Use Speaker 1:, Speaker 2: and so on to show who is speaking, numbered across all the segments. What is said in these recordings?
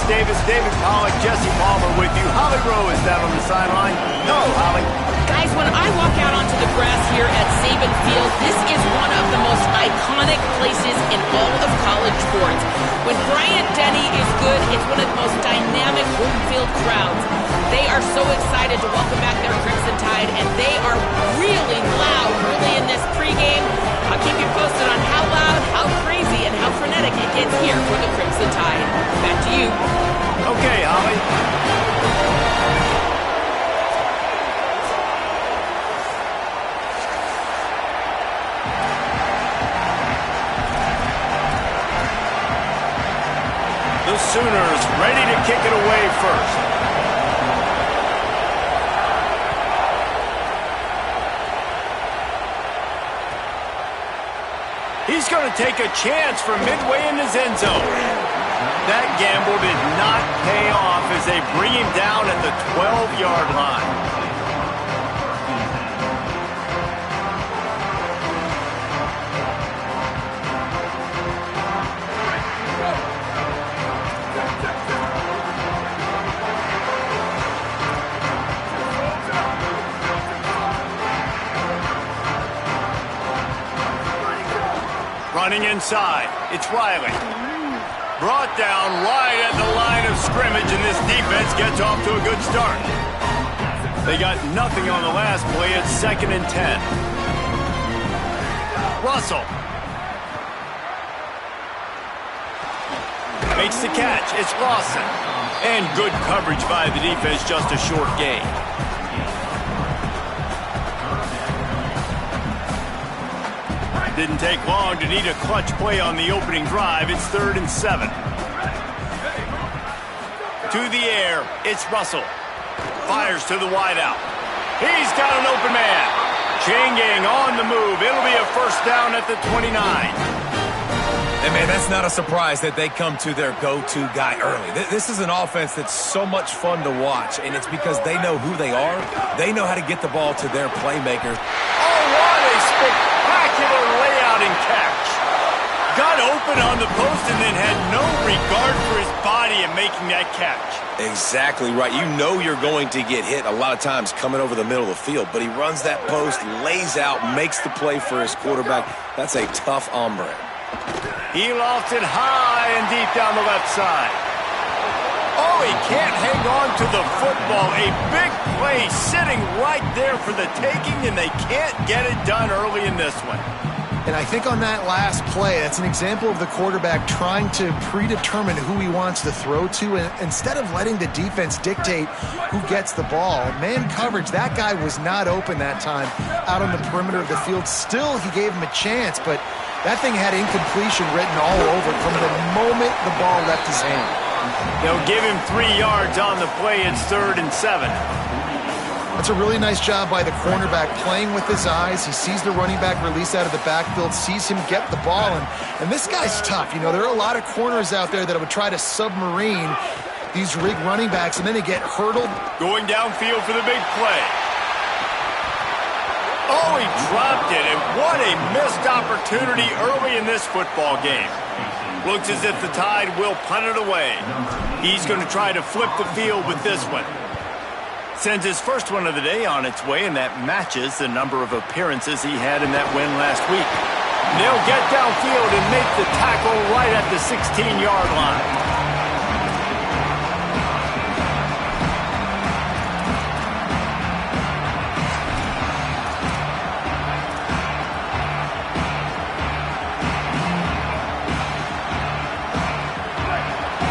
Speaker 1: Davis, David Pollack, Jesse Palmer with you. Holly Rowe is down on the sideline. Hello, Holly.
Speaker 2: Guys, when I walk out onto the grass here at Saban Field, this is one of the most iconic places in all of college sports. When Bryant Denny is good, it's one of the most dynamic home field crowds. They are so excited to welcome back their Crimson Tide, and they are really loud early in this pregame. I'll keep you posted on how loud, how crazy, and how frenetic it gets here for the Crimson Tide. Back to you.
Speaker 1: Okay, Holly. The Sooners ready to kick it away first. He's going to take a chance from midway in his end zone. That gamble did not pay off as they bring him down at the 12-yard line. Running inside, it's Riley. Brought down right at the line of scrimmage, and this defense gets off to a good start. They got nothing on the last play. It's 2nd and 10. Russell. Makes the catch. It's Lawson. And good coverage by the defense, just a short gain. Didn't take long to need a clutch play on the opening drive. It's 3rd and 7. To the air, it's Russell. Fires to the wideout. He's got an open man. Chain gang on the move. It'll be a first down at the 29.
Speaker 3: And, man, that's not a surprise that they come to their go-to guy early. This is an offense that's so much fun to watch, and it's because they know who they are. They know how to get the ball to their playmakers.
Speaker 1: Oh, what a spectacular layout and catch. Got open on the post and then had no regard for his body in making that catch.
Speaker 3: Exactly right. You know you're going to get hit a lot of times coming over the middle of the field, but he runs that post, lays out, makes the play for his quarterback. That's a tough hombre.
Speaker 1: He lofts it high and deep down the left side. Oh, he can't hang on to the football. A big play sitting right there for the taking, and they can't get it done early in this one.
Speaker 4: And I think on that last play, that's an example of the quarterback trying to predetermine who he wants to throw to, and instead of letting the defense dictate who gets the ball. Man coverage, that guy was not open that time out on the perimeter of the field. Still, he gave him a chance, but that thing had incompletion written all over it from the moment the ball left his hand.
Speaker 1: They'll give him 3 yards on the play. It's 3rd and 7.
Speaker 4: That's a really nice job by the cornerback, playing with his eyes. He sees the running back release out of the backfield, sees him get the ball, and this guy's tough. You know, there are a lot of corners out there that would try to submarine these rig running backs, and then they get hurdled.
Speaker 1: Going downfield for the big play. Oh, he dropped it, and what a missed opportunity early in this football game. Looks as if the Tide will punt it away. He's going to try to flip the field with this one. Sends his first one of the day on its way, and that matches the number of appearances he had in that win last week. They'll get downfield and make the tackle right at the 16-yard line.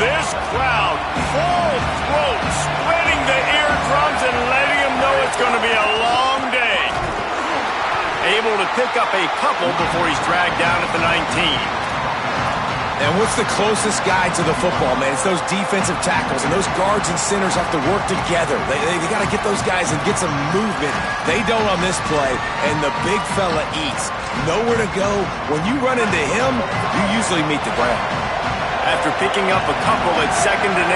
Speaker 1: This crowd, full throat, splitting the eardrums and letting them know it's going to be a long day. Able to pick up a couple before he's dragged down at the 19.
Speaker 3: And what's the closest guy to the football, man? It's those defensive tackles, and those guards and centers have to work together. They got to get those guys and get some movement. They don't on this play, and the big fella eats. Nowhere to go. When you run into him, you usually meet the ground.
Speaker 1: After picking up a couple at 2nd and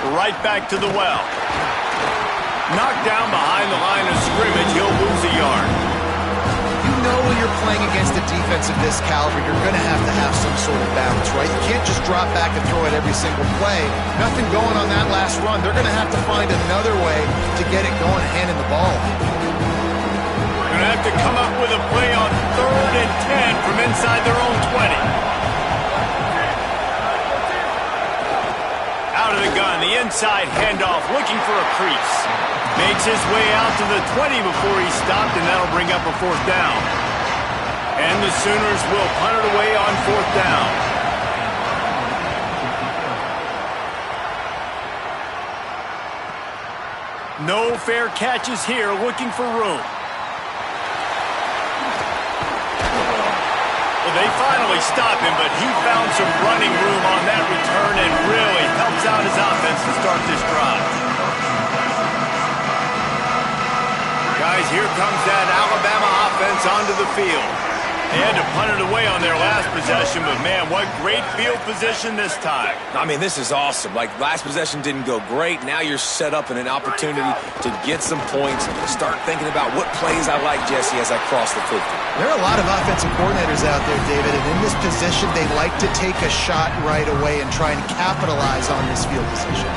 Speaker 1: 8. Right back to the well. Knocked down behind the line of scrimmage, he'll lose a yard.
Speaker 4: You know you're playing against a defense of this caliber, you're going to have some sort of balance, right? You can't just drop back and throw it every single play. Nothing going on that last run. They're going to have to find another way to get it going, handing the ball.
Speaker 1: They're going to have to come up with a play on 3rd and 10 from inside their own 20. Out of the gun, the inside handoff, looking for a crease. Makes his way out to the 20 before he stopped, and that'll bring up a 4th down. And the Sooners will punt it away on 4th down. No fair catches here, looking for room. Well, they finally stop him, but he found some running room on that return and really helps out his offense to start this drive. Guys, here comes that Alabama offense onto the field. They had to punt it away on their last possession, but man, what great field position this time.
Speaker 3: I mean, this is awesome. Like, last possession didn't go great. Now you're set up in an opportunity to get some points, start thinking about what plays I like, Jesse, as I cross the 50.
Speaker 4: There are a lot of offensive coordinators out there, David, and in this position, they like to take a shot right away and try and capitalize on this field position.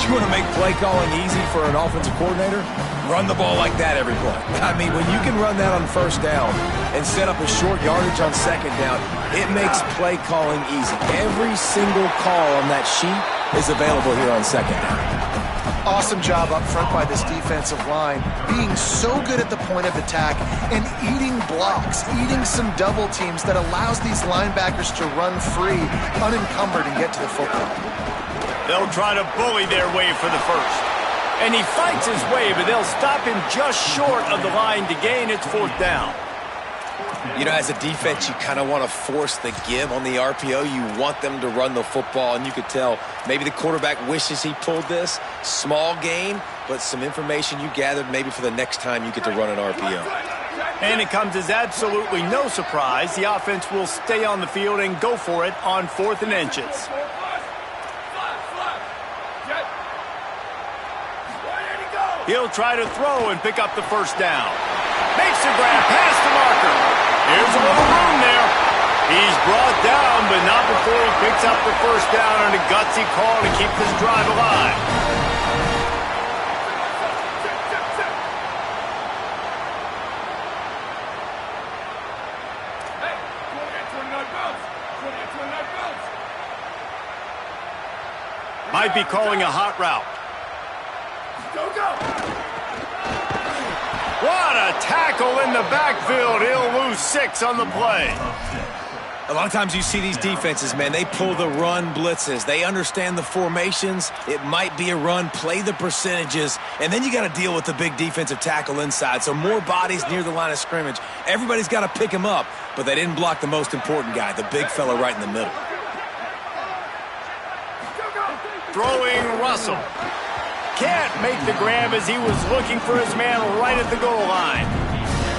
Speaker 3: You want to make play calling easy for an offensive coordinator? Run the ball like that every play. I mean, when you can run that on 1st down and set up a short yardage on 2nd down, it makes play calling easy. Every single call on that sheet is available here on 2nd down.
Speaker 4: Awesome job up front by this defensive line, being so good at the point of attack and eating blocks, eating some double teams that allows these linebackers to run free, unencumbered, and get to the football.
Speaker 1: They'll try to bully their way for the 1st. And he fights his way, but they'll stop him just short of the line to gain. It's 4th down.
Speaker 3: You know, as a defense, you kind of want to force the give on the RPO. You want them to run the football, and you could tell maybe the quarterback wishes he pulled this. Small gain, but some information you gathered maybe for the next time you get to run an RPO.
Speaker 1: And it comes as absolutely no surprise. The offense will stay on the field and go for it on 4th and inches. He'll try to throw and pick up the 1st down. Makes the grab past the marker. Here's a little room there. He's brought down, but not before he picks up the 1st down on a gutsy call to keep this drive alive. Might be calling a hot route. What a tackle in the backfield. He'll lose 6 on the play.
Speaker 3: A lot of times you see these defenses, man, they pull the run blitzes. They understand the formations. It might be a run, play the percentages, and then you got to deal with the big defensive tackle inside. So more bodies near the line of scrimmage. Everybody's got to pick him up, but they didn't block the most important guy, the big fella right in the middle.
Speaker 1: Throwing Russell. Can't make the grab as he was looking for his man right at the goal line.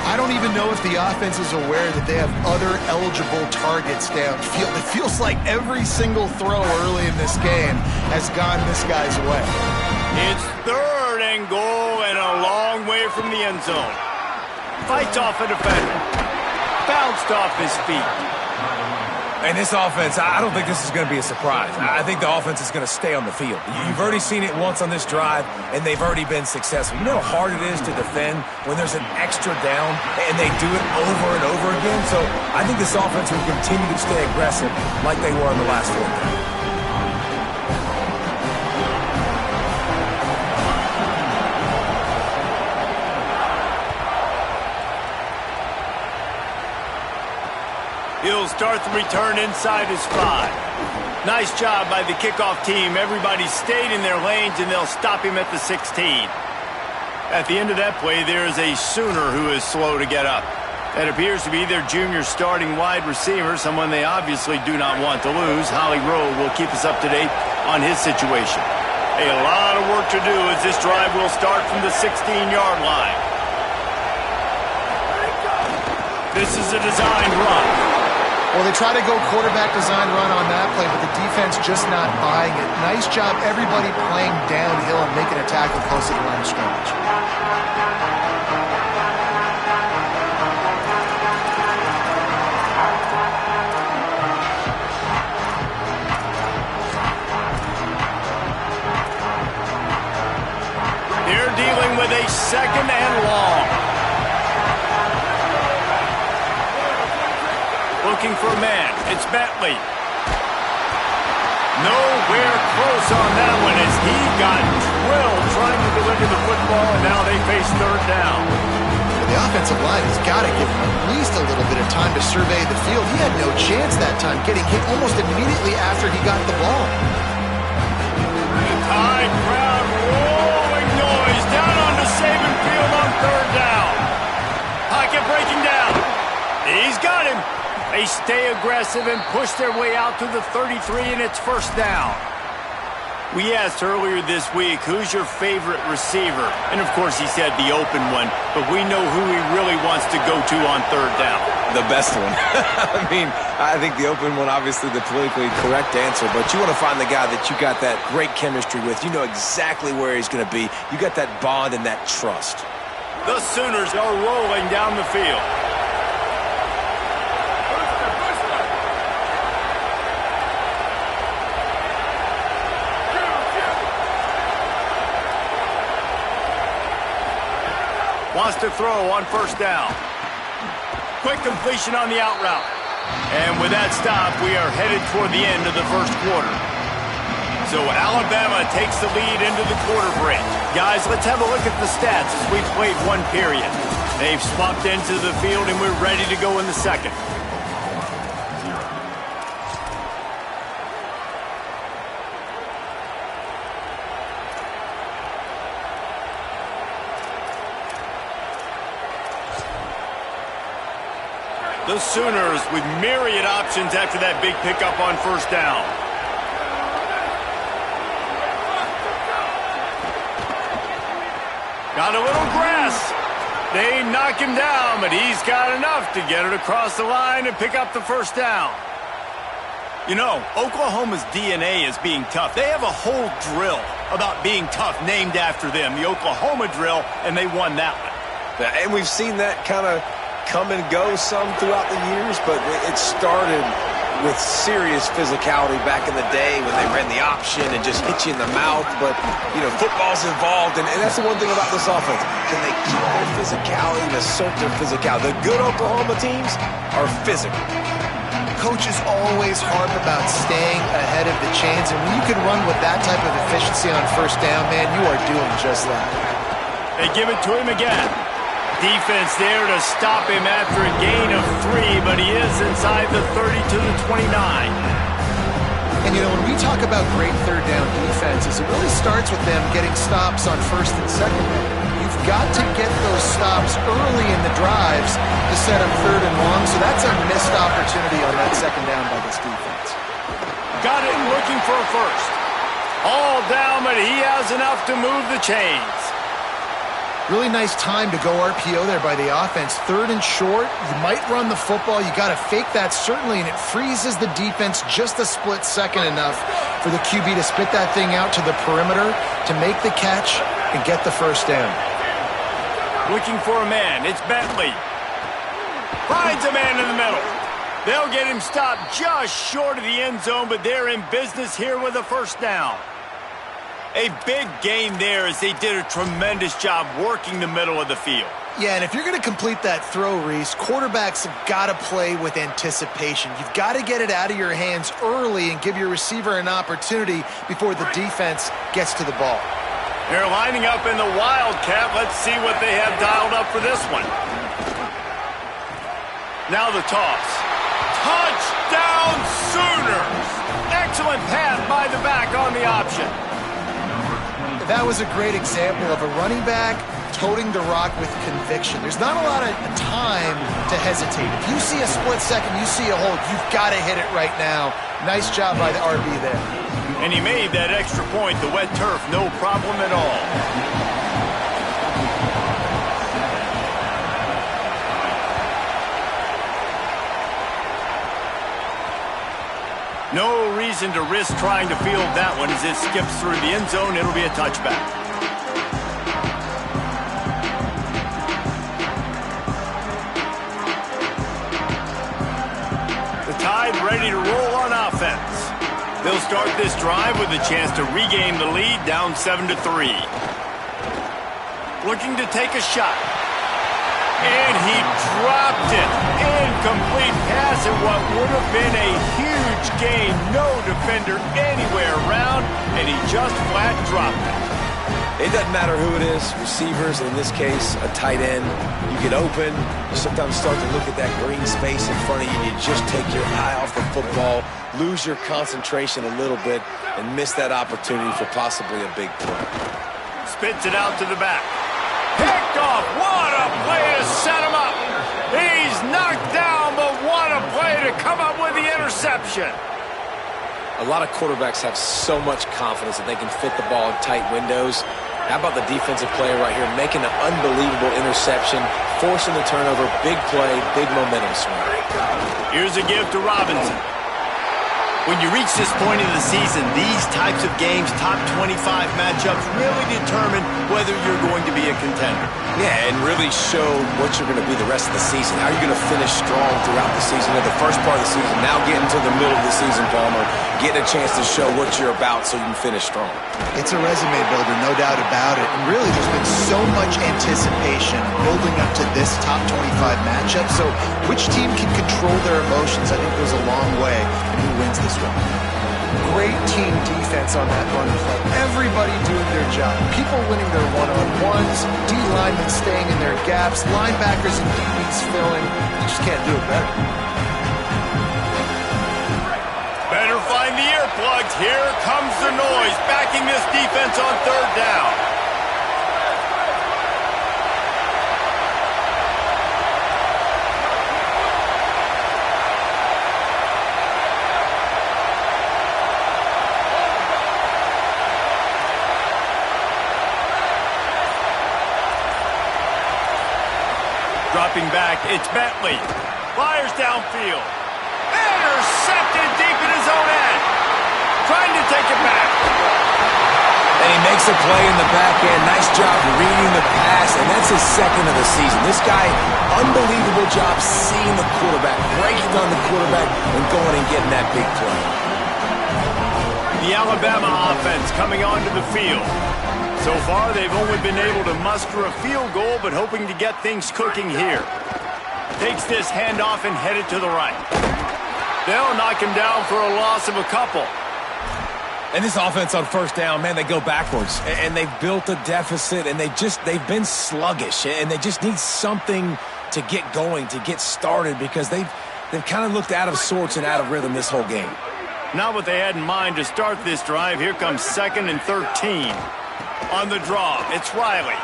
Speaker 4: I don't even know if the offense is aware that they have other eligible targets downfield. It feels like every single throw early in this game has gone this guy's way.
Speaker 1: It's 3rd and goal and a long way from the end zone. Fights off a defender. Bounced off his feet.
Speaker 3: And this offense, I don't think this is going to be a surprise. I think the offense is going to stay on the field. You've already seen it once on this drive, and they've already been successful. You know how hard it is to defend when there's an extra down, and they do it over and over again? So I think this offense will continue to stay aggressive like they were in the last 4 games.
Speaker 1: He'll start the return inside his 5. Nice job by the kickoff team. Everybody stayed in their lanes, and they'll stop him at the 16. At the end of that play, there is a Sooner who is slow to get up. That appears to be their junior starting wide receiver, someone they obviously do not want to lose. Holly Rowe will keep us up to date on his situation. A lot of work to do as this drive will start from the 16-yard line. This is a designed run.
Speaker 4: Well, they try to go quarterback design run on that play, but the defense just not buying it. Nice job, everybody playing downhill and making a tackle close to the line of scrimmage.
Speaker 1: Looking for a man. It's Bentley. Nowhere close on that one as he got drilled trying to deliver the football, and now they face third down.
Speaker 4: The offensive line has got to give him at least a little bit of time to survey the field. He had no chance that time, getting hit almost immediately after he got the ball.
Speaker 1: The Tide crowd rolling noise down onto Saban Field on third down. Pocket breaking down. He's got him. They stay aggressive and push their way out to the 33, and it's first down. We asked earlier this week, who's your favorite receiver? And, of course, he said the open one, but we know who he really wants to go to on third down.
Speaker 3: The best one. I mean, I think the open one, obviously the politically correct answer, but you want to find the guy that you got that great chemistry with. You know exactly where he's going to be. You got that bond and that trust.
Speaker 1: The Sooners are rolling down the field. Wants to throw on first down. Quick completion on the out route. And with that stop, we are headed toward the end of the first quarter. So Alabama takes the lead into the quarter break. Guys, let's have a look at the stats as we've played one period. They've swapped into the field, and we're ready to go in the second. The Sooners with myriad options after that big pickup on first down. Got a little grass. They knock him down, but he's got enough to get it across the line and pick up the first down. You know, Oklahoma's DNA is being tough. They have a whole drill about being tough named after them, the Oklahoma drill, and they won that one.
Speaker 3: And we've seen that kind of come and go some throughout the years, but it started with serious physicality back in the day when they ran the option and just hit you in the mouth. But, you know, football's involved, and that's the one thing about this offense. Can they keep their physicality and assert their physicality? The good Oklahoma teams are physical.
Speaker 4: Coaches always harp about staying ahead of the chains, and when you can run with that type of efficiency on first down, man, you are doing just that.
Speaker 1: They give it to him again. Defense there to stop him after a gain of 3, but he is inside the 30 to the 29.
Speaker 4: And, you know, when we talk about great third down defenses, it really starts with them getting stops on first and second down. You've got to get those stops early in the drives to set up third and long, so that's a missed opportunity on that second down by this defense.
Speaker 1: Got it looking for a first. All down, but he has enough to move the chains.
Speaker 4: Really nice time to go RPO there by the offense. Third and short, you might run the football. You got to fake that, certainly, and it freezes the defense just a split second enough for the QB to spit that thing out to the perimeter to make the catch and get the first down.
Speaker 1: Looking for a man. It's Bentley. Finds a man in the middle. They'll get him stopped just short of the end zone, but they're in business here with a first down. A big gain there as they did a tremendous job working the middle of the field.
Speaker 4: Yeah, and if you're going to complete that throw, Reese, quarterbacks have got to play with anticipation. You've got to get it out of your hands early and give your receiver an opportunity before the defense gets to the ball.
Speaker 1: They're lining up in the Wildcat. Let's see what they have dialed up for this one. Now the toss. Touchdown Sooners! Excellent pass by the back on the option.
Speaker 4: That was a great example of a running back toting the rock with conviction. There's not a lot of time to hesitate. If you see a split second, you see a hold, you've got to hit it right now. Nice job by the RB there.
Speaker 1: And he made that extra point, the wet turf, no problem at all. No reason to risk trying to field that one as it skips through the end zone. It'll be a touchback. The Tide ready to roll on offense. They'll start this drive with a chance to regain the lead, down 7-3. Looking to take a shot. And he dropped it. Incomplete pass at what would have been a huge gain. No defender anywhere around, and he just flat dropped it.
Speaker 3: It doesn't matter who it is, receivers, in this case, a tight end. You get open, you sometimes start to look at that green space in front of you, and you just take your eye off the football, lose your concentration a little bit, and miss that opportunity for possibly a big play.
Speaker 1: Spits it out to the back. Picked off. What a play to set him up. He's knocked down, but what a play to come up with the interception.
Speaker 3: A lot of quarterbacks have so much confidence that they can fit the ball in tight windows. How about the defensive player right here making an unbelievable interception, forcing the turnover, big play, big momentum swing.
Speaker 1: Here's a give to Robinson. When you reach this point in the season, these types of games, top 25 matchups, really determine whether you're going to be a contender.
Speaker 3: Yeah, and really show what you're going to be the rest of the season. How are you going to finish strong throughout the season, at the first part of the season, now getting to the middle of the season, Palmer, getting a chance to show what you're about so you can finish strong.
Speaker 4: It's a resume builder, no doubt about it. And really, there's been so much anticipation building up to this top 25 matchup. So which team can control their emotions, I think, goes a long way in who wins this one.
Speaker 5: Great team defense on that run play. Everybody doing their job. People winning their one-on-ones, D linemen staying in their gaps, linebackers and DBs filling. You just can't do it better.
Speaker 1: Better find the earplugs. Here comes the noise, backing this defense on third down. Dropping back, it's Bentley. Fires downfield. Intercepted deep in his own end. Trying to take it back.
Speaker 3: And he makes a play in the back end. Nice job reading the pass, and that's his second of the season. This guy, unbelievable job seeing the quarterback, breaking on the quarterback, and going and getting that big play.
Speaker 1: The Alabama offense coming onto the field. So far, they've only been able to muster a field goal, but hoping to get things cooking here. Takes this handoff and headed to the right. They'll knock him down for a loss of a couple.
Speaker 3: And this offense on first down, man, they go backwards. And they've built a deficit, and they've been sluggish. And they just need something to get going, to get started, because they've kind of looked out of sorts and out of rhythm this whole game.
Speaker 1: Not what they had in mind to start this drive. Here comes 2nd and 13. On the draw, it's Riley.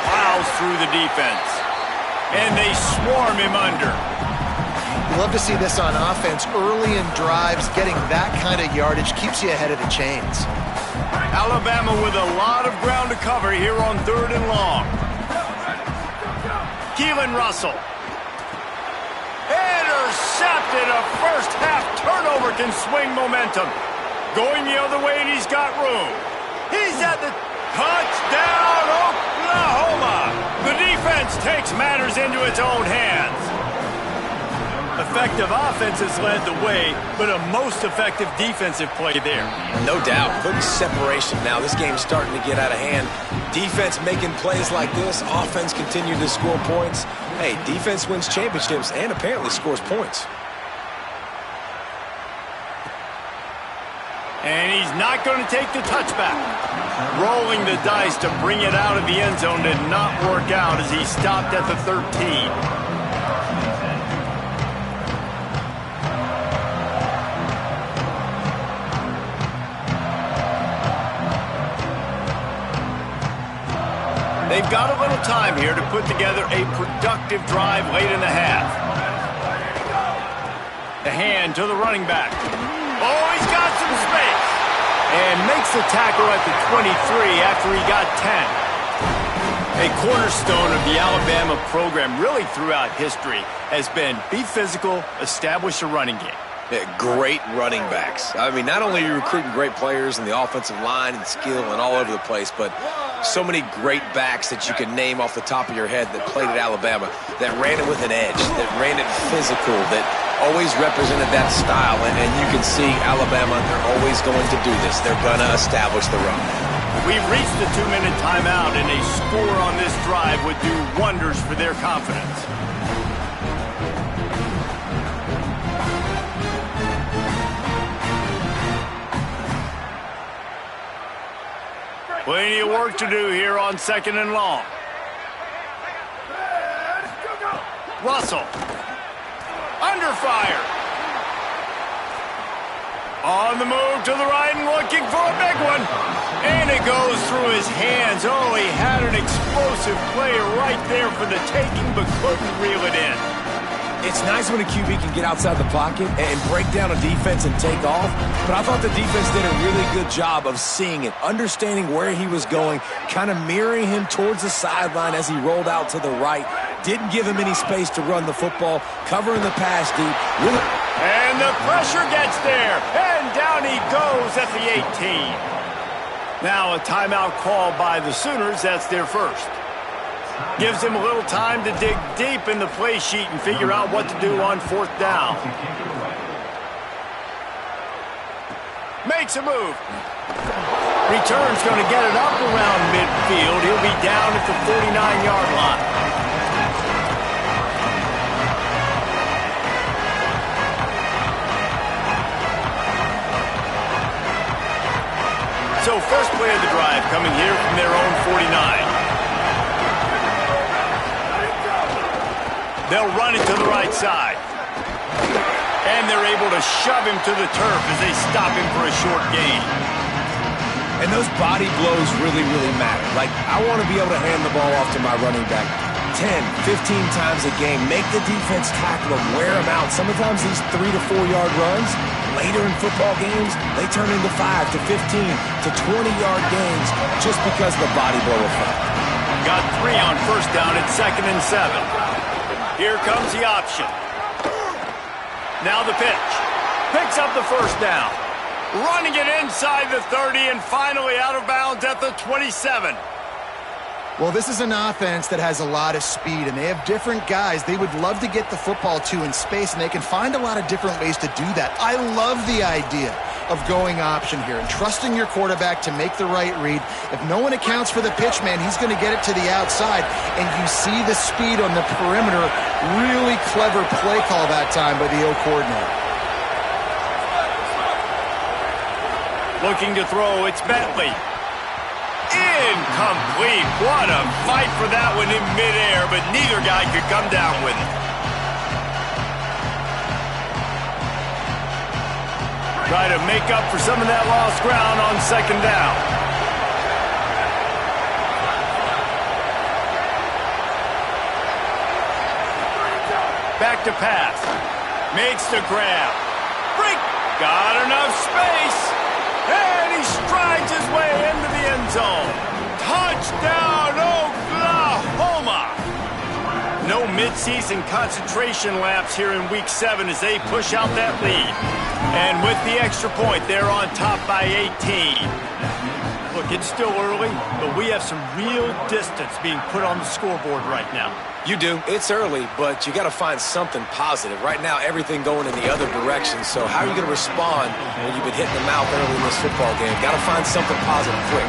Speaker 1: Plows through the defense. And they swarm him under.
Speaker 4: You love to see this on offense. Early in drives, getting that kind of yardage keeps you ahead of the chains.
Speaker 1: Alabama with a lot of ground to cover here on 3rd and long. Keelan Russell. Intercepted. A first half turnover can swing momentum. Going the other way, and he's got room. He's at the touchdown, Oklahoma. The defense takes matters into its own hands. Effective offense has led the way, but a most effective defensive play there.
Speaker 3: No doubt. Putting separation now. This game's starting to get out of hand. Defense making plays like this. Offense continue to score points. Hey, defense wins championships and apparently scores points.
Speaker 1: And he's not going to take the touchback. Rolling the dice to bring it out of the end zone did not work out as he stopped at the 13. They've got a little time here to put together a productive drive late in the half. The hand to the running back. Oh, he's got some space. And makes the tackle at the 23 after he got 10. A cornerstone of the Alabama program really throughout history has been be physical, establish a running game.
Speaker 3: Yeah, great running backs. I mean, not only are you recruiting great players in the offensive line and skill and all over the place, but so many great backs that you can name off the top of your head that played at Alabama, that ran it with an edge, that ran it physical, that always represented that style. And you can see Alabama, they're always going to do this. They're going to establish the run.
Speaker 1: We've reached the 2-minute timeout, and a score on this drive would do wonders for their confidence. Plenty of work to do here on 2nd and long. Russell. Under fire. On the move to the right and looking for a big one. And it goes through his hands. Oh, he had an explosive play right there for the taking, but couldn't reel it in.
Speaker 3: It's nice when a QB can get outside the pocket and break down a defense and take off, but I thought the defense did a really good job of seeing it, understanding where he was going, kind of mirroring him towards the sideline as he rolled out to the right. Didn't give him any space to run the football, covering the pass deep. Really.
Speaker 1: And the pressure gets there, and down he goes at the 18. Now a timeout call by the Sooners. That's their first. Gives him a little time to dig deep in the play sheet and figure out what to do on 4th down. Makes a move. Return's going to get it up around midfield. He'll be down at the 49-yard line. So first play of the drive coming here from their own 49. They'll run it to the right side. And they're able to shove him to the turf as they stop him for a short gain.
Speaker 3: And those body blows really, really matter. Like, I want to be able to hand the ball off to my running back 10, 15 times a game. Make the defense tackle him, wear him out. Sometimes these 3 to 4 yard runs, later in football games, they turn into 5 to 15 to 20-yard gains just because of the body blow effect.
Speaker 1: Got 3 on 1st down at 2nd and 7. Here comes the option. Now the pitch. Picks up the 1st down. Running it inside the 30 and finally out of bounds at the 27.
Speaker 4: Well, this is an offense that has a lot of speed, and they have different guys they would love to get the football to in space, and they can find a lot of different ways to do that. I love the idea of going option here and trusting your quarterback to make the right read. If no one accounts for the pitch, man, he's going to get it to the outside, and you see the speed on the perimeter. Really clever play call that time by the O coordinator.
Speaker 1: Looking to throw, it's Bentley. Incomplete. What a fight for that one in midair, but neither guy could come down with it. Try to make up for some of that lost ground on 2nd down. Back to pass. Makes the grab. Break. Got enough space. And he strides his way into the end zone. Touchdown, Oklahoma! No midseason concentration laps here in Week 7 as they push out that lead. And with the extra point, they're on top by 18. Look, it's still early, but we have some real distance being put on the scoreboard right now.
Speaker 3: You do. It's early, but you got to find something positive. Right now, everything going in the other direction. So how are you going to respond when you've been hitting the mouth early in this football game? Got to find something positive quick.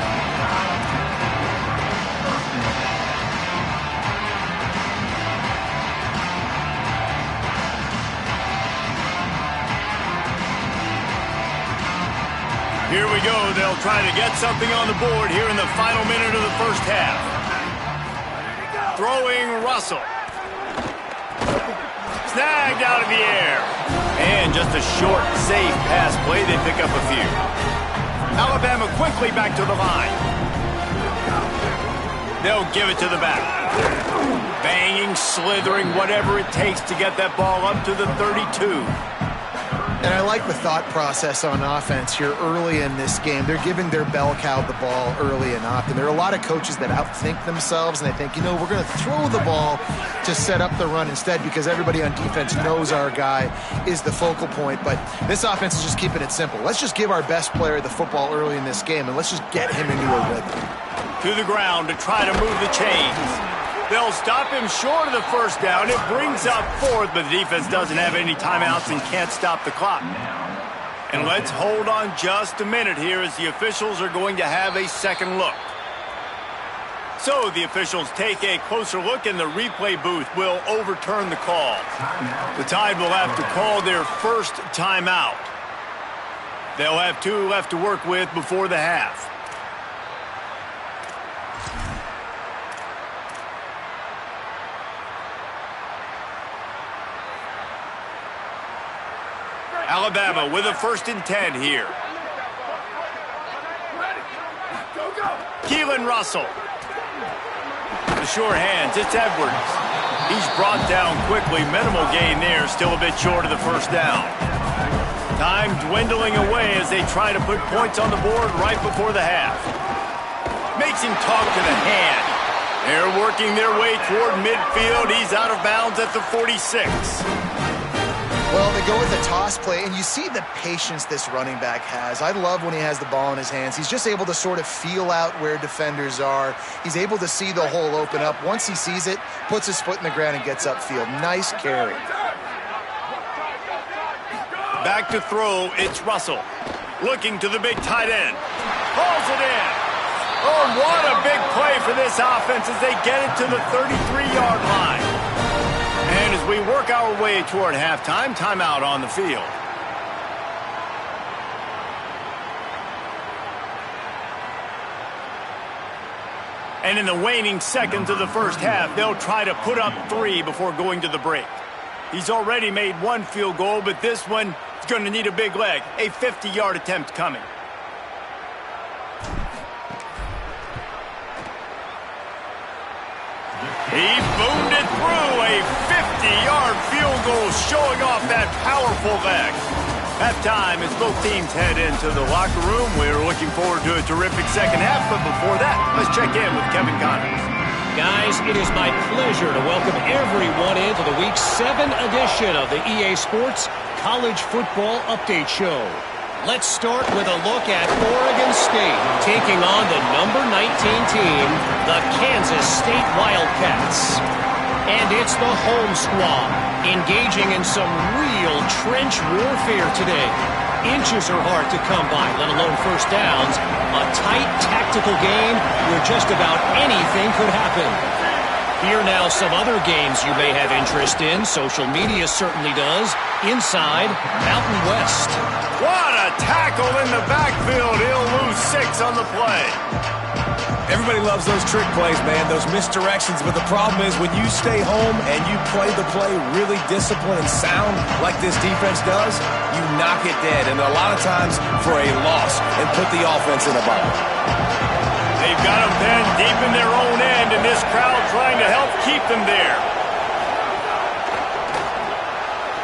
Speaker 1: Here we go. They'll try to get something on the board here in the final minute of the 1st half. Throwing Russell. Snagged out of the air. And just a short, safe pass play. They pick up a few. Alabama quickly back to the line. They'll give it to the back. Banging, slithering, whatever it takes to get that ball up to the 32.
Speaker 4: And I like the thought process on offense here early in this game. They're giving their bell cow the ball early and often. There are a lot of coaches that outthink themselves, and they think, you know, we're going to throw the ball to set up the run instead because everybody on defense knows our guy is the focal point. But this offense is just keeping it simple. Let's just give our best player the football early in this game, and let's just get him into a rhythm.
Speaker 1: To the ground to try to move the chains. They'll stop him short of the 1st down. It brings up 4th, but the defense doesn't have any timeouts and can't stop the clock. And let's hold on just a minute here as the officials are going to have a second look. So the officials take a closer look and the replay booth will overturn the call. The Tide will have to call their first timeout. They'll have 2 left to work with before the half. Alabama with a 1st and 10 here. Keelan Russell. The sure hands, it's Edwards. He's brought down quickly. Minimal gain there, still a bit short of the first down. Time dwindling away as they try to put points on the board right before the half. Makes him talk to the hand. They're working their way toward midfield. He's out of bounds at the 46.
Speaker 4: Well, they go with a toss play, and you see the patience this running back has. I love when he has the ball in his hands. He's just able to sort of feel out where defenders are. He's able to see the hole open up. Once he sees it, puts his foot in the ground and gets upfield. Nice carry.
Speaker 1: Back to throw, it's Russell. Looking to the big tight end. Hauls it in. Oh, what a big play for this offense as they get it to the 33-yard line. And as we work our way toward halftime, timeout on the field. And in the waning seconds of the first half, they'll try to put up 3 before going to the break. He's already made 1 field goal, but this one is going to need a big leg. A 50-yard attempt coming. He boomed it through, a 50-yard field goal showing off that powerful leg. Halftime as both teams head into the locker room. We're looking forward to a terrific second half, but before that, let's check in with Kevin Connors.
Speaker 6: Guys, it is my pleasure to welcome everyone into the Week 7 edition of the EA Sports College Football Update Show. Let's start with a look at Oregon State taking on the number 19 team, the Kansas State Wildcats. And it's the home squad engaging in some real trench warfare today. Inches are hard to come by, let alone first downs. A tight tactical game where just about anything could happen. Here now some other games you may have interest in. Social media certainly does. Inside Mountain West.
Speaker 1: What a tackle in the backfield. He'll lose 6 on the play.
Speaker 3: Everybody loves those trick plays, man, those misdirections. But the problem is when you stay home and you play the play really disciplined and sound like this defense does, you knock it dead. And a lot of times for a loss and put the offense in a bind.
Speaker 1: They've got them pinned deep in their own end, and this crowd trying to help keep them there.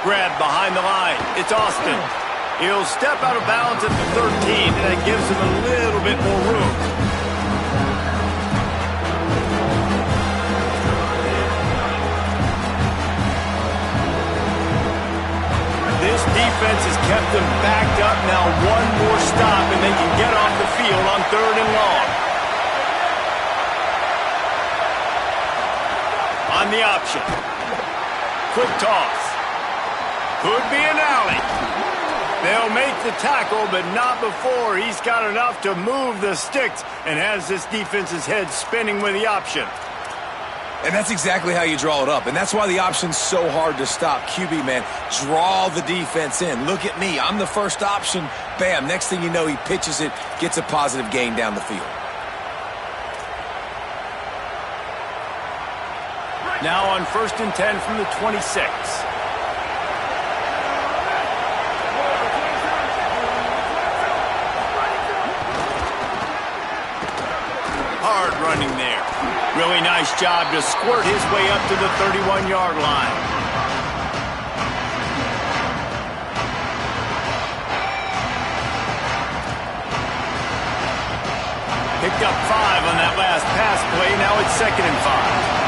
Speaker 1: Grab behind the line. It's Austin. He'll step out of bounds at the 13, and that gives him a little bit more room. This defense has kept them backed up. Now one more stop, and they can get off the field on 3rd and long. On the option. Quick toss. Could be an alley. They'll make the tackle, but not before he's got enough to move the sticks and has this defense's head spinning with the option.
Speaker 3: And that's exactly how you draw it up. And that's why the option's so hard to stop. QB, man, draw the defense in. Look at me. I'm the first option. Bam. Next thing you know, he pitches it, gets a positive gain down the field.
Speaker 1: Now on 1st and 10 from the 26. Hard running there. Really nice job to squirt his way up to the 31-yard line. Picked up 5 on that last pass play. Now it's 2nd and 5.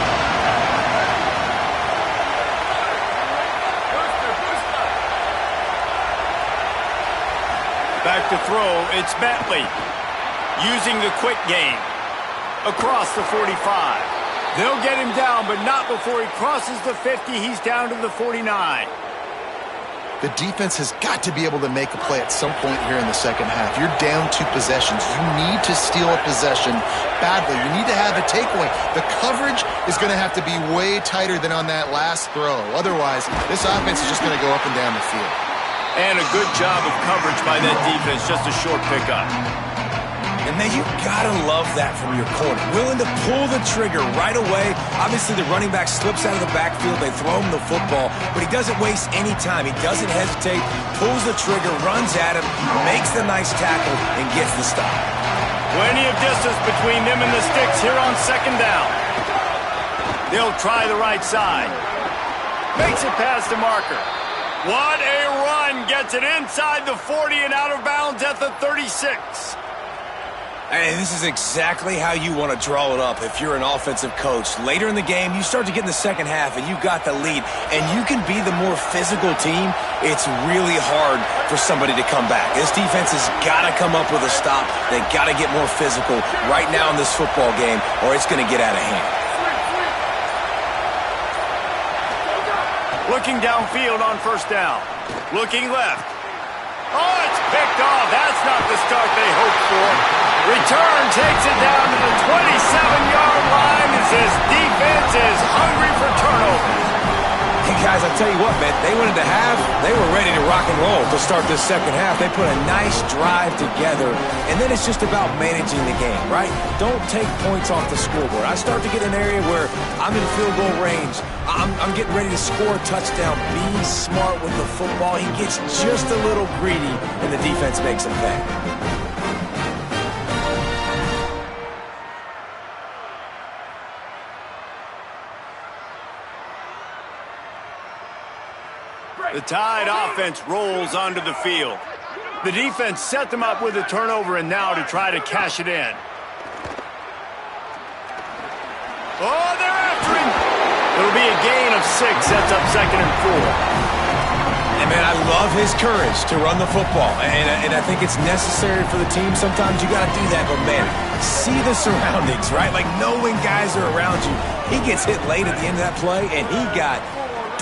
Speaker 1: Back to throw, it's Bentley. Using the quick game. Across the 45. They'll get him down, but not before he crosses the 50. He's down to the 49.
Speaker 4: The defense has got to be able to make a play at some point here in the second half. You're down 2 possessions. You need to steal a possession badly. You need to have a takeaway. The coverage is going to have to be way tighter than on that last throw. Otherwise, this offense is just going to go up and down the field.
Speaker 1: And a good job of coverage by that defense. Just a short pickup.
Speaker 3: And man, you gotta love that from your corner. Willing to pull the trigger right away. Obviously, the running back slips out of the backfield. They throw him the football, but he doesn't waste any time. He doesn't hesitate, pulls the trigger, runs at him, makes the nice tackle, and gets the stop.
Speaker 1: Plenty of distance between them and the sticks here on second down. They'll try the right side. Makes it past the marker. What a run. Gets it inside the 40 and out of bounds at the 36.
Speaker 3: And this is exactly how you want to draw it up if you're an offensive coach. Later in the game, you start to get in the second half, and you got the lead, and you can be the more physical team. It's really hard for somebody to come back. This defense has got to come up with a stop. They got to get more physical right now in this football game, or it's going to get out of hand.
Speaker 1: Looking downfield on first down. Looking left. Oh, it's picked off. That's not the start they hoped for. Return takes it down to the 27-yard line as his defense is hungry for turnovers.
Speaker 3: Hey, guys, I'll tell you what, man. They went into half. They were ready to rock and roll to start this second half. They put a nice drive together, and then it's just about managing the game, right? Don't take points off the scoreboard. I start to get an area where I'm in field goal range. I'm getting ready to score a touchdown. Be smart with the football. He gets just a little greedy, and the defense makes him pay.
Speaker 1: The Tide offense rolls onto the field. The defense set them up with a turnover and now to try to cash it in. Oh, they're after him. It'll be a gain of 6. Sets up 2nd and 4.
Speaker 3: And, man, I love his courage to run the football. And I think it's necessary for the team. Sometimes you got to do that. But, man, see the surroundings, right? Like, knowing guys are around you. He gets hit late at the end of that play, and he got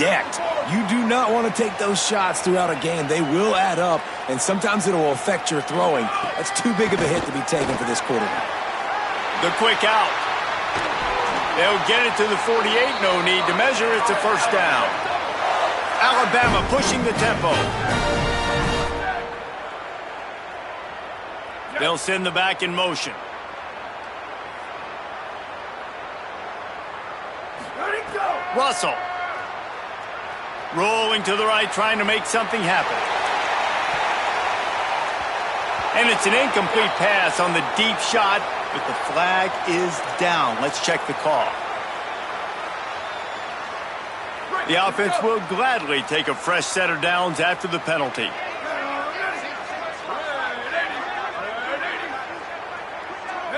Speaker 3: decked. You do not want to take those shots throughout a game. They will add up, and sometimes it will affect your throwing. That's too big of a hit to be taken for this quarterback.
Speaker 1: The quick out. They'll get it to the 48. No need to measure. It's a first down. Alabama pushing the tempo. They'll send the back in motion. Russell. Rolling to the right, trying to make something happen. And it's an incomplete pass on the deep shot, but the flag is down. Let's check the call. The offense will gladly take a fresh set of downs after the penalty.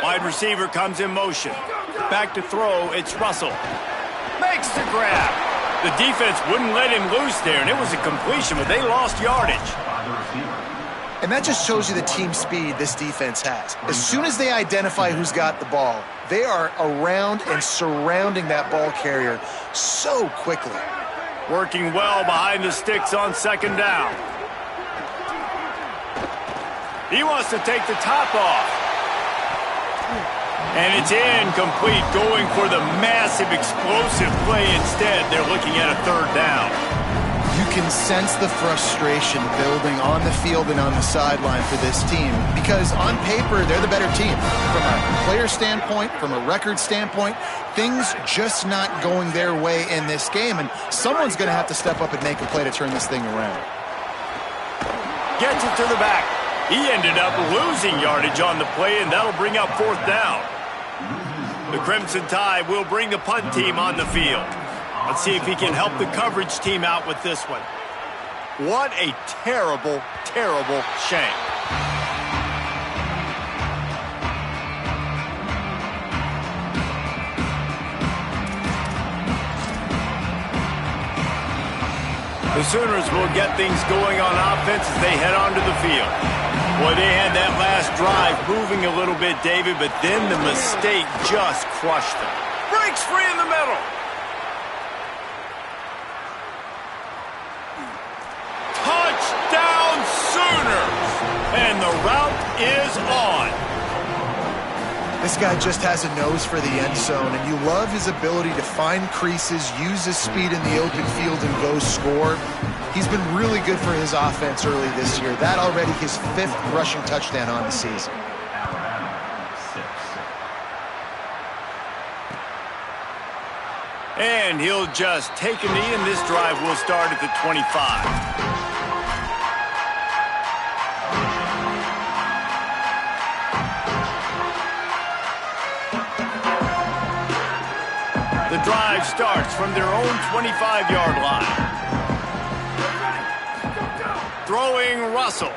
Speaker 1: Wide receiver comes in motion. Back to throw, it's Russell. Makes the grab. The defense wouldn't let him loose there, and it was a completion, but they lost yardage.
Speaker 4: And that just shows you the team speed this defense has. As soon as they identify who's got the ball, they are around and surrounding that ball carrier so quickly.
Speaker 1: Working well behind the sticks on second down. He wants to take the top off. And it's incomplete, going for the massive explosive play instead. They're looking at a third down.
Speaker 4: You can sense the frustration building on the field and on the sideline for this team because on paper, they're the better team. From a player standpoint, from a record standpoint, things just not going their way in this game, and someone's going to have to step up and make a play to turn this thing around.
Speaker 1: Gets it to the back. He ended up losing yardage on the play, and that'll bring up fourth down. The Crimson Tide will bring the punt team on the field. Let's see if he can help the coverage team out with this one. What a terrible, terrible shame. The Sooners will get things going on offense as they head onto the field. Boy, they had that last drive moving a little bit, David, but then the mistake just crushed them. Breaks free in the middle. And the route is on.
Speaker 4: This guy just has a nose for the end zone, and you love his ability to find creases, use his speed in the open field, and go score. He's been really good for his offense early this year. That already his 5th rushing touchdown on the season.
Speaker 1: And he'll just take a knee, and this drive will start at the 25. The drive starts from their own 25-yard line. Throwing Russell.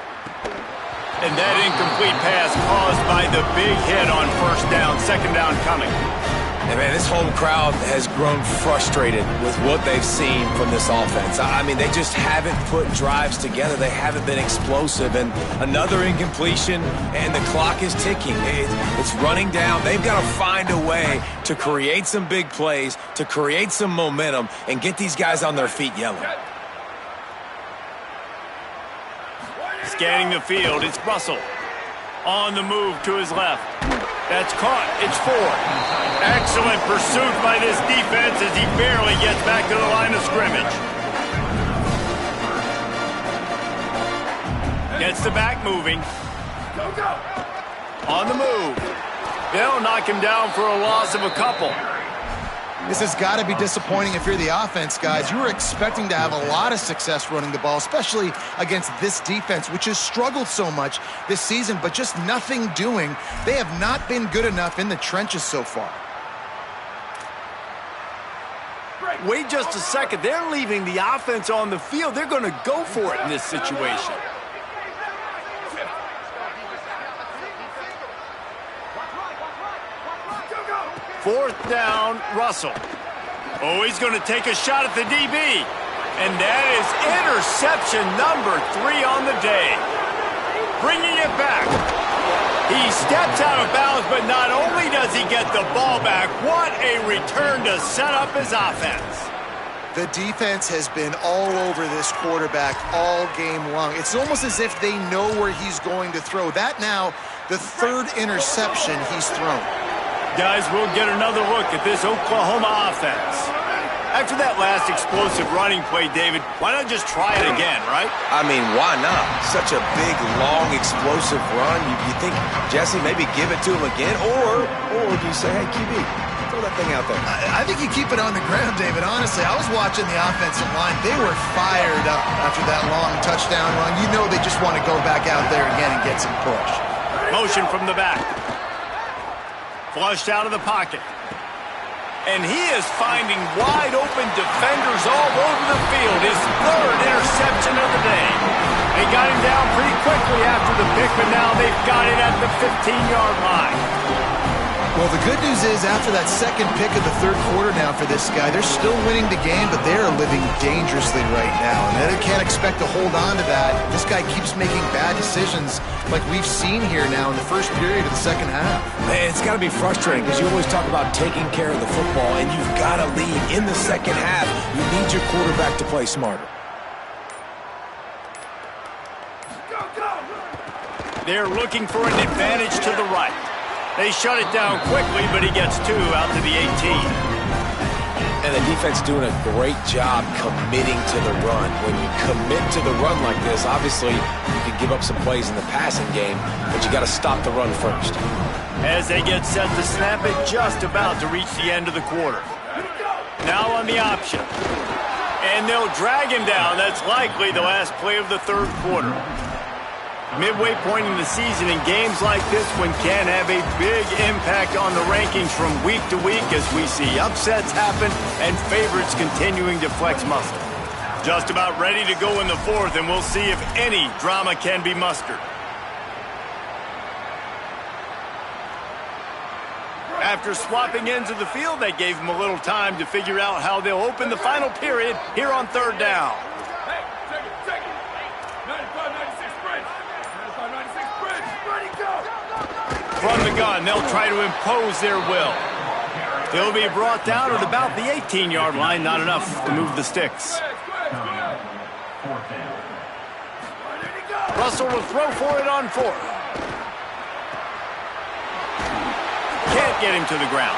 Speaker 1: And that incomplete pass caused by the big hit on first down, second down coming.
Speaker 3: And man, this home crowd has grown frustrated with what they've seen from this offense. I mean, they just haven't put drives together. They haven't been explosive. And another incompletion, and the clock is ticking. It's running down. They've got to find a way to create some big plays, to create some momentum, and get these guys on their feet yelling.
Speaker 1: Scanning the field, it's Russell. On the move to his left. That's caught. It's 4. Excellent pursuit by this defense as he barely gets back to the line of scrimmage. Gets the back moving. On the move. They'll knock him down for a loss of a couple.
Speaker 4: This has got to be disappointing if you're the offense, guys. You were expecting to have a lot of success running the ball, especially against this defense, which has struggled so much this season, but just nothing doing. They have not been good enough in the trenches so far.
Speaker 1: Wait just a second. They're leaving the offense on the field. They're going to go for it in this situation. Fourth down, Russell. Oh, he's going to take a shot at the DB. And that is interception number 3 on the day. Bringing it back. He steps out of bounds, but not only does he get the ball back, what a return to set up his offense.
Speaker 4: The defense has been all over this quarterback all game long. It's almost as if they know where he's going to throw. That now, the 3rd interception he's thrown.
Speaker 1: Guys, we'll get another look at this Oklahoma offense. After that last explosive running play, David, why not just try it again, right?
Speaker 3: I mean, why not? Such a big, long, explosive run. You think, Jesse, maybe give it to him again? Or do you say, hey, QB, throw that thing out there?
Speaker 4: I think you keep it on the ground, David. Honestly, I was watching the offensive line. They were fired up after that long touchdown run. You know they just want to go back out there again and get some push.
Speaker 1: Motion from the back. Flushed out of the pocket. And he is finding wide open defenders all over the field. His 3rd interception of the day. They got him down pretty quickly after the pick, but now they've got it at the 15-yard line.
Speaker 4: Well, the good news is after that second pick of the 3rd quarter now for this guy, they're still winning the game, but they are living dangerously right now. And they can't expect to hold on to that. This guy keeps making bad decisions like we've seen here now in the first period of the second half.
Speaker 3: Man, it's got to be frustrating because you always talk about taking care of the football, and you've got to lead in the second half. You need your quarterback to play smarter.
Speaker 1: They're looking for an advantage to the right. They shut it down quickly, but he gets 2 out to the 18.
Speaker 3: And the defense doing a great job committing to the run. When you commit to the run like this, obviously you can give up some plays in the passing game, but you got to stop the run first.
Speaker 1: As they get set to snap it, just about to reach the end of the quarter. Now on the option. And they'll drag him down. That's likely the last play of the 3rd quarter. Midway point in the season, and games like this one can have a big impact on the rankings from week to week as we see upsets happen and favorites continuing to flex muscle. Just about ready to go in the 4th, and we'll see if any drama can be mustered. After swapping ends of the field, that gave them a little time to figure out how they'll open the final period here on 3rd down. From the gun, they'll try to impose their will. They'll be brought down at about the 18-yard line, not enough to move the sticks. Russell will throw for it on fourth. Can't get him to the ground.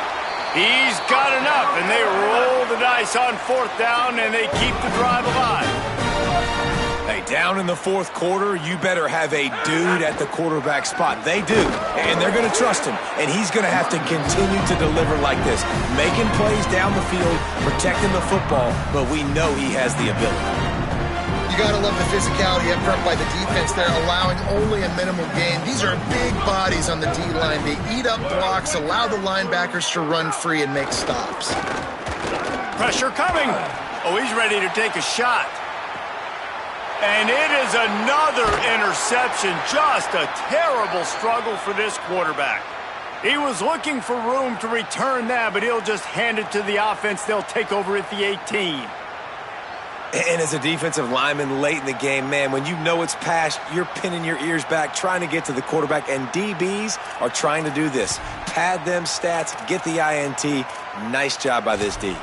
Speaker 1: He's got enough, and they roll the dice on fourth down, and they keep the drive alive.
Speaker 3: Hey, down in the fourth quarter, you better have a dude at the quarterback spot. They do, and they're going to trust him, and he's going to have to continue to deliver like this, making plays down the field, protecting the football, but we know he has the ability.
Speaker 4: You got to love the physicality up front by the defense there, allowing only a minimal gain. These are big bodies on the D-line. They eat up blocks, allow the linebackers to run free and make stops.
Speaker 1: Pressure coming. Oh, he's ready to take a shot. And it is another interception. Just a terrible struggle for this quarterback. He was looking for room to return that, but he'll just hand it to the offense. They'll take over at the 18.
Speaker 3: And as a defensive lineman late in the game, man, when you know it's past, you're pinning your ears back, trying to get to the quarterback, and DBs are trying to do this. Pad them stats, get the INT. Nice job by this D.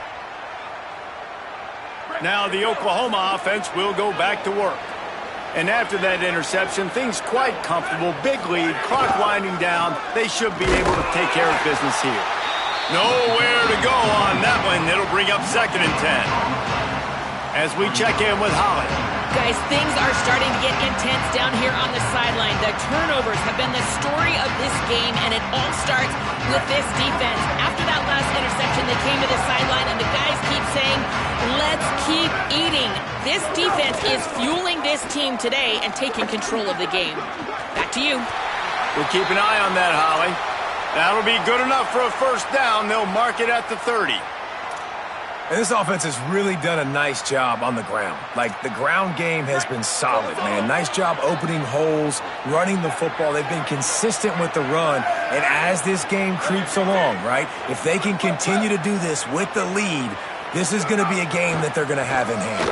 Speaker 1: Now the Oklahoma offense will go back to work. And after that interception, things quite comfortable. Big lead, clock winding down. They should be able to take care of business here. Nowhere to go on that one. It'll bring up 2nd and 10. As we check in with Holly.
Speaker 2: Guys, things are starting to get intense down here on the sideline. The turnovers have been the story of this game, and it all starts with this defense. After that last interception, they came to the sideline, and the guys keep saying, let's keep eating. This defense is fueling this team today and taking control of the game. Back to you.
Speaker 1: We'll keep an eye on that, Holly. That'll be good enough for a first down. They'll mark it at the 30.
Speaker 3: And this offense has really done a nice job on the ground. Like, the ground game has been solid, man. Nice job opening holes, running the football. They've been consistent with the run. And as this game creeps along, right, if they can continue to do this with the lead, this is going to be a game that they're going to have in hand.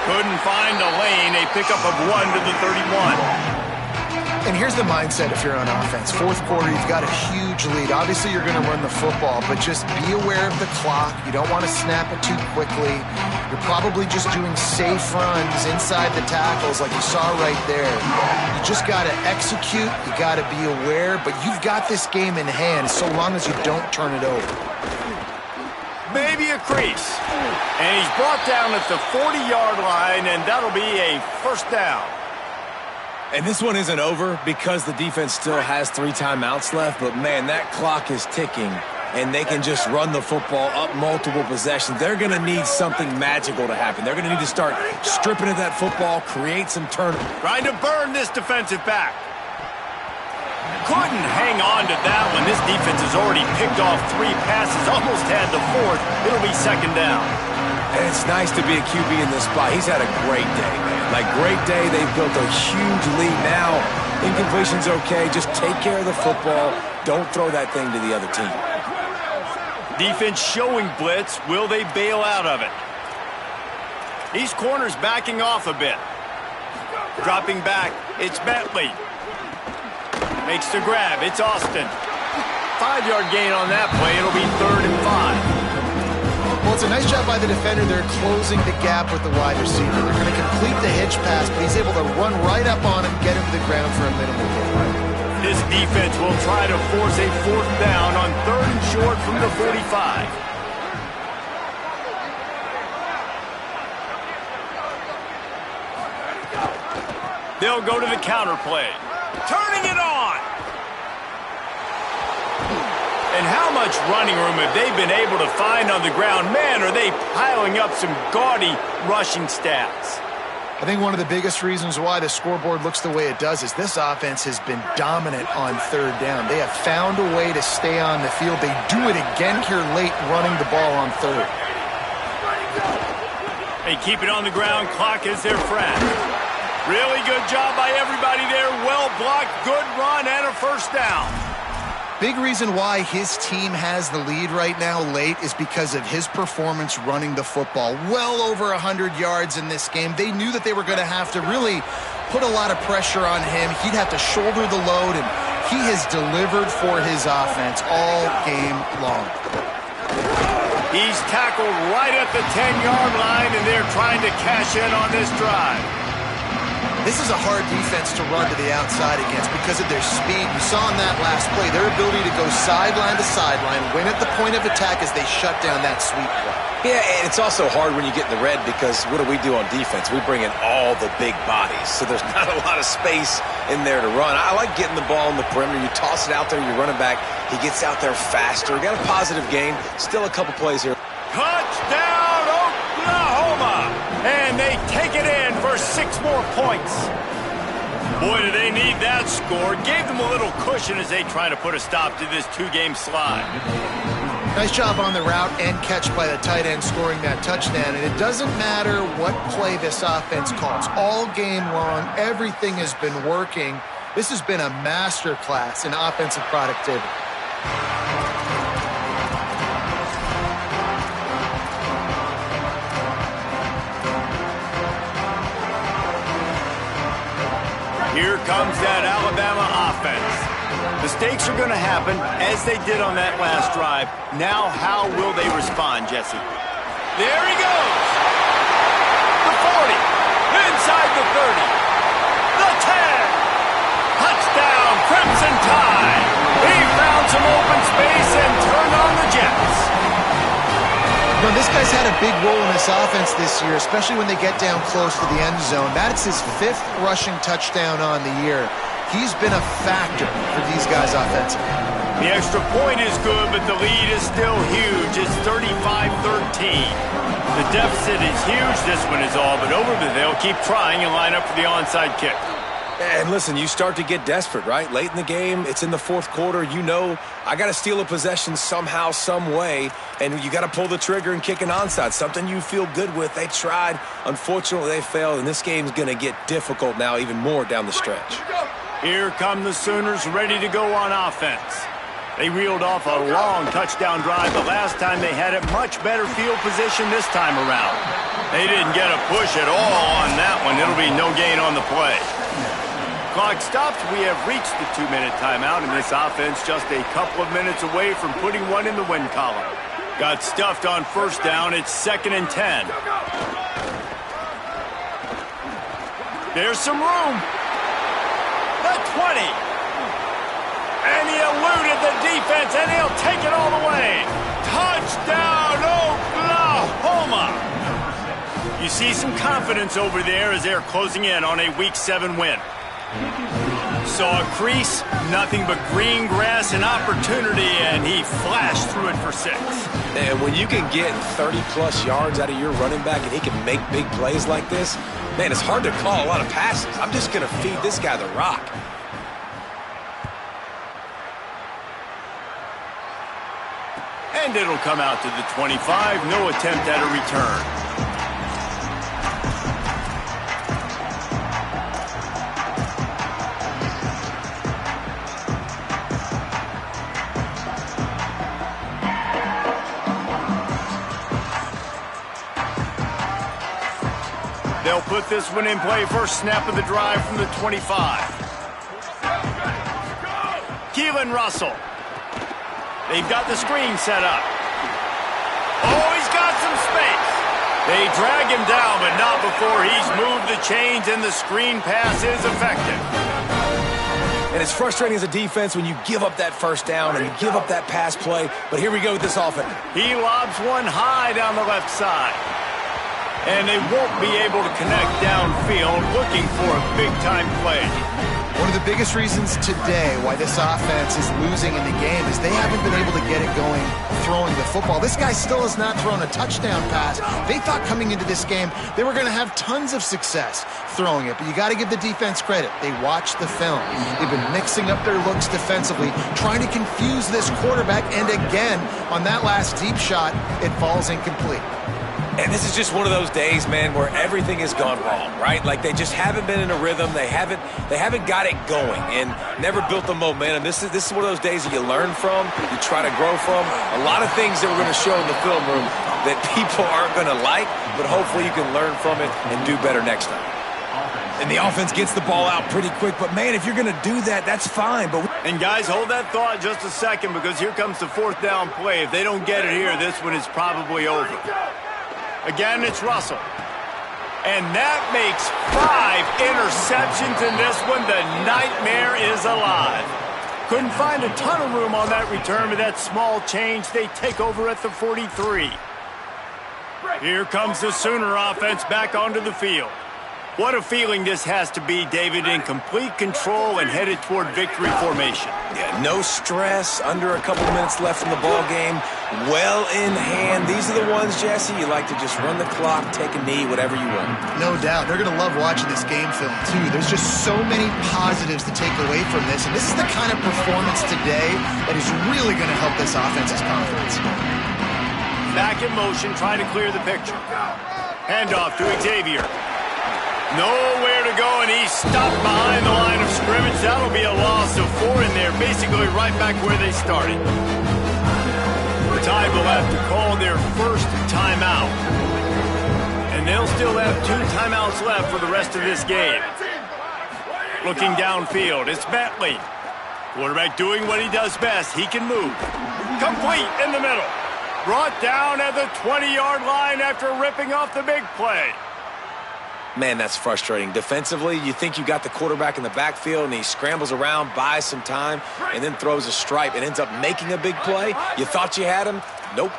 Speaker 1: Couldn't find a lane. A pickup of 1 to the 31.
Speaker 4: And here's the mindset if you're on offense. Fourth quarter, you've got a huge lead. Obviously, you're going to run the football, but just be aware of the clock. You don't want to snap it too quickly. You're probably just doing safe runs inside the tackles like you saw right there. You just got to execute. You got to be aware, but you've got this game in hand so long as you don't turn it over.
Speaker 1: Maybe a crease. And he's brought down at the 40-yard line, and that'll be a first down.
Speaker 3: And this one isn't over because the defense still has 3 timeouts left, but man, that clock is ticking, and they can just run the football up multiple possessions. They're going to need something magical to happen. They're going to need to start stripping at that football, create some turnovers.
Speaker 1: Trying to burn this defensive back. Couldn't hang on to that one. This defense has already picked off 3 passes, almost had the 4th. It'll be 2nd down.
Speaker 3: And it's nice to be a QB in this spot. He's had a great day, man. Like, great day. They've built a huge lead now. Incompletion's okay. Just take care of the football. Don't throw that thing to the other team.
Speaker 1: Defense showing blitz. Will they bail out of it? These corners backing off a bit. Dropping back. It's Bentley. Makes the grab. It's Austin. 5-yard gain on that play. It'll be 3rd and 5.
Speaker 4: Well, it's a nice job by the defender. They're closing the gap with the wide receiver. They're going to complete the hitch pass, but he's able to run right up on him, get him to the ground for a minimal gain.
Speaker 1: This defense will try to force a 4th down on 3rd and short from the 45. They'll go to the counter play. Turning it on! And how much running room have they been able to find on the ground? Man, are they piling up some gaudy rushing stats.
Speaker 4: I think one of the biggest reasons why the scoreboard looks the way it does is this offense has been dominant on 3rd down. They have found a way to stay on the field. They do it again here late, running the ball on 3rd.
Speaker 1: They keep it on the ground. Clock is their friend. Really good job by everybody there. Well blocked, good run, and a first down.
Speaker 4: Big reason why his team has the lead right now late is because of his performance running the football. Well over 100 yards in this game. They knew that they were going to have to really put a lot of pressure on him. He'd have to shoulder the load, and he has delivered for his offense all game long.
Speaker 1: He's tackled right at the 10-yard line, and they're trying to cash in on this drive.
Speaker 4: This is a hard defense to run to the outside against because of their speed. You saw in that last play their ability to go sideline to sideline, win at the point of attack as they shut down that sweep play.
Speaker 3: Yeah, and it's also hard when you get in the red because what do we do on defense? We bring in all the big bodies, so there's not a lot of space in there to run. I like getting the ball on the perimeter. You toss it out there, you're running back. He gets out there faster. We got a positive game. Still a couple plays here.
Speaker 1: Touchdown, Oklahoma! And they take it in for 6 more points. Boy, do they need that score. Gave them a little cushion as they try to put a stop to this 2-game slide.
Speaker 4: Nice job on the route and catch by the tight end scoring that touchdown. And it doesn't matter what play this offense calls. All game long, everything has been working. This has been a masterclass in offensive productivity.
Speaker 1: Here comes that Alabama offense. Mistakes are going to happen, as they did on that last drive. Now, how will they respond, Jesse? There he goes! The 40, inside the 30, the 10, touchdown, Crimson Tide! He found some open space and turned on the Jets.
Speaker 4: You know, this guy's had a big role in this offense this year, especially when they get down close to the end zone. That's his 5th rushing touchdown on the year. He's been a factor for these guys offensively.
Speaker 1: The extra point is good, but the lead is still huge. It's 35-13. The deficit is huge. This one is all but over, but they'll keep trying and line up for the onside kick.
Speaker 3: And listen, you start to get desperate, right? Late in the game, it's in the 4th quarter. You know, I got to steal a possession somehow, some way, and you got to pull the trigger and kick an onside, something you feel good with. They tried. Unfortunately, they failed, and this game's going to get difficult now, even more down the stretch.
Speaker 1: Here come the Sooners ready to go on offense. They reeled off a long touchdown drive the last time. They had a much better field position this time around. They didn't get a push at all on that one. It'll be no gain on the play. Clock stops. We have reached the 2-minute timeout, and this offense just a couple of minutes away from putting one in the win column. Got stuffed on 1st down. It's 2nd and 10. There's some room. The 20. And he eluded the defense, and he'll take it all the way. Touchdown, Oklahoma! You see some confidence over there as they're closing in on a Week 7 win. Saw a crease, nothing but green grass and opportunity, and he flashed through it for 6.
Speaker 3: And when you can get 30-plus yards out of your running back and he can make big plays like this, man, it's hard to call a lot of passes. I'm just going to feed this guy the rock.
Speaker 1: And it'll come out to the 25. No attempt at a return. They'll put this one in play. First snap of the drive from the 25. Keelan Russell. They've got the screen set up. Oh, he's got some space. They drag him down, but not before he's moved the chains, and the screen pass is effective.
Speaker 3: And it's frustrating as a defense when you give up that 1st down and you give up that pass play. But here we go with this offense.
Speaker 1: He lobs one high down the left side. And they won't be able to connect downfield, looking for a big-time play.
Speaker 4: One of the biggest reasons today why this offense is losing in the game is they haven't been able to get it going throwing the football. This guy still has not thrown a touchdown pass. They thought coming into this game they were going to have tons of success throwing it, but you got to give the defense credit. They watched the film. They've been mixing up their looks defensively, trying to confuse this quarterback, and again, on that last deep shot, it falls incomplete.
Speaker 3: And this is just one of those days, man, where everything has gone wrong, right? Like they just haven't been in a rhythm. They haven't got it going and never built the momentum. This is one of those days that you learn from, you try to grow from. A lot of things that we're going to show in the film room that people aren't going to like, but hopefully you can learn from it and do better next time. And the offense gets the ball out pretty quick, but man, if you're going to do that, that's fine.
Speaker 1: And guys, hold that thought just a second, because here comes the 4th down play. If they don't get it here, this one is probably over. Again, it's Russell. And that makes 5 interceptions in this one. The nightmare is alive. Couldn't find a ton of room on that return with that small change. They take over at the 43. Here comes the Sooner offense back onto the field. What a feeling this has to be, David, in complete control and headed toward victory formation.
Speaker 3: Yeah, no stress, under a couple minutes left in the ball game, well in hand. These are the ones, Jesse, you like to just run the clock, take a knee, whatever you want.
Speaker 4: No doubt. They're going to love watching this game film, too. There's just so many positives to take away from this, and this is the kind of performance today that is really going to help this offense's confidence.
Speaker 1: Back in motion, trying to clear the picture. Handoff to Xavier. Nowhere to go, and he's stopped behind the line of scrimmage. That'll be a loss of 4 in there, basically right back where they started. The Tide will have to call their first timeout. And they'll still have 2 timeouts left for the rest of this game. Looking downfield, it's Bentley. Quarterback doing what he does best. He can move. Complete in the middle. Brought down at the 20-yard line after ripping off the big play.
Speaker 3: Man, that's frustrating. Defensively, you think you got the quarterback in the backfield, and he scrambles around, buys some time, and then throws a stripe and ends up making a big play. You thought you had him? Nope.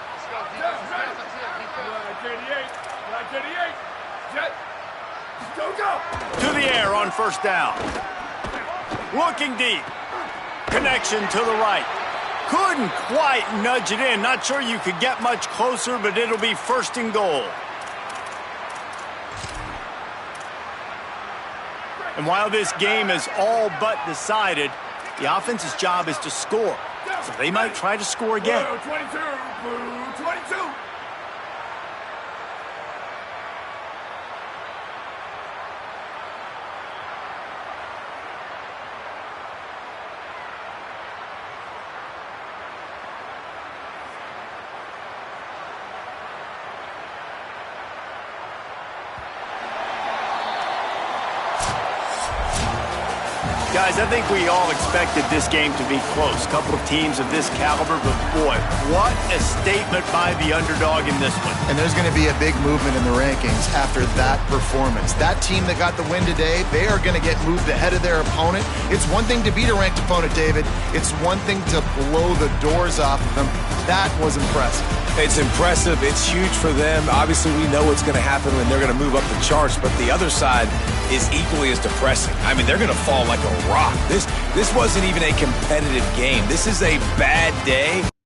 Speaker 1: To the air on first down. Looking deep. Connection to the right. Couldn't quite nudge it in. Not sure you could get much closer, but it'll be first and goal. And while this game is all but decided, the offense's job is to score. So they might try to score again.
Speaker 7: Blue 22, blue 22.
Speaker 1: Guys, I think we all expected this game to be close. Couple of teams of this caliber, but boy, what a statement by the underdog in this one.
Speaker 4: And there's going to be a big movement in the rankings after that performance. That team that got the win today, they are going to get moved ahead of their opponent. It's one thing to beat a ranked opponent, David. It's one thing to blow the doors off of them. That was impressive.
Speaker 3: It's impressive. It's huge for them. Obviously, we know what's going to happen when they're going to move up the charts, but the other side is equally as depressing. I mean, they're going to fall like a rock. This wasn't even a competitive game. This is a bad day.